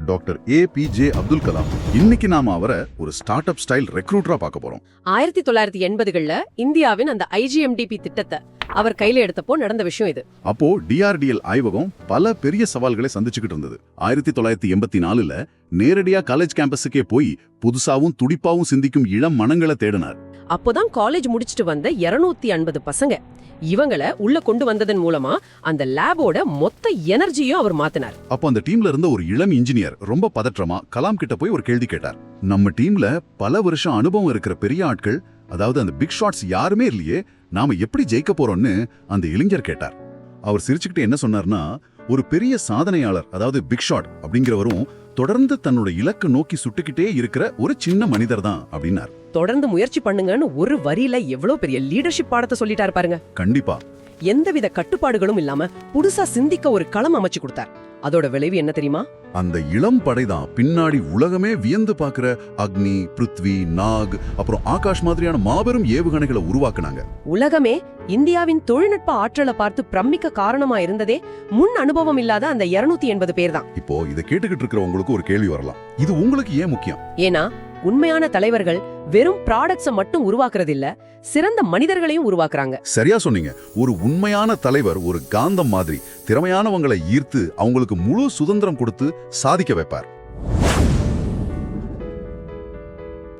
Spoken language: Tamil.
Doctor APJ Abdul Kalam. இன்னைக்கு நாம அவரை ஒரு ஸ்டார்ட் அப் ஸ்டைல் ரெக்ரூட்டரா பார்க்க போறோம். 1980கள்ல இந்தியாவின் அந்த IGMDP திட்டத்தை அவர் கையில எடுத்தப்போ நடந்த விஷயம் இது. அப்போ DRDL ஆய்வகம் பல பெரிய சவால்களை சந்திச்சுக்கிட்டு இருந்தது. 1984ல நேரடியா காலேஜ் கேம்பஸுக்கே போய் புதுசாவும் துடிப்பாவும் சிந்திக்கும் இளம் மனங்களை தேடினார். அப்போதான் காலேஜ் முடிச்சிட்டு வந்த 250 பசங்க இவங்களை உள்ள கொண்டு வந்ததன் மூலமா அந்த லேபோட மொத்த எனர்ஜியும் அவர் மாத்தினார். அப்போ அந்த டீம்ல இருந்த ஒரு இளம் இன்ஜினியர் ரொம்ப பதற்றமா கலாம் கிட்ட போய் ஒரு கேள்வி கேட்டார். நம்ம டீம்ல பல வருஷம் அனுபவம் இருக்கிற பெரிய ஆட்கள், அதாவது அந்த பிக் ஷாட்ஸ் யாருமே இல்லையே, நாம எப்படி ஜெயிக்க போறோம்னு அந்த இளைஞர் கேட்டார். அவர் சிரிச்சுக்கிட்டு என்ன சொன்னார்னா, ஒரு பெரிய சாதனையாளர், அதாவது பிக் ஷாட் அப்படிங்கிறவரும் தொடர்ந்து தன்னோட இலக்கு நோக்கி சுட்டுக்கிட்டே இருக்கிற ஒரு சின்ன மனிதர் தான் அப்படின்னார். தொடர்ந்து முயற்சி பண்ணுங்கன்னு ஒரு வரியில எவ்வளவு பெரிய லீடர்ஷிப் பாடத்தை சொல்லிட்டாரு பாருங்க. கண்டிப்பா. எந்தவித கட்டுப்பாடுகளும் இல்லாம புதுசா சிந்திக்க ஒரு களம் அமைச்சு கொடுத்தார். அதோட விளைவு என்ன தெரியுமா? அந்த இளம் படைதான் பின்னாடி உலகமே வியந்து பார்க்கிற அக்னி, பிருத்வி, நாக், அப்புறம் ஆகாஷ் மாதிரியான மாபெரும் ஏவுகணைகளை உருவாக்குனாங்க. உலகமே இந்தியாவின் தொழில்நுட்ப ஆற்றலை பார்த்து பிரமிக்க காரணமா இருந்ததே முன் அனுபவம் இல்லாத அந்த 280 பேர் தான். இப்போ இதை கேட்டுக்கிட்டு இருக்கிற உங்களுக்கு ஒரு கேள்வி வரலாம், இது உங்களுக்கு ஏன் முக்கியம்? ஏன்னா உண்மையான தலைவர்கள் வெறும் ப்ராடக்ட்ஸை மட்டும் உருவாக்குறது இல்ல, சிறந்த மனிதர்களையும் உருவாக்குறாங்க. சரியா சொன்னீங்க. ஒரு உண்மையான தலைவர் ஒரு காந்தம் மாதிரி திறமையானவங்களை ஈர்த்து அவங்களுக்கு முழு சுதந்திரம் கொடுத்து சாதிக்க வைப்பார்.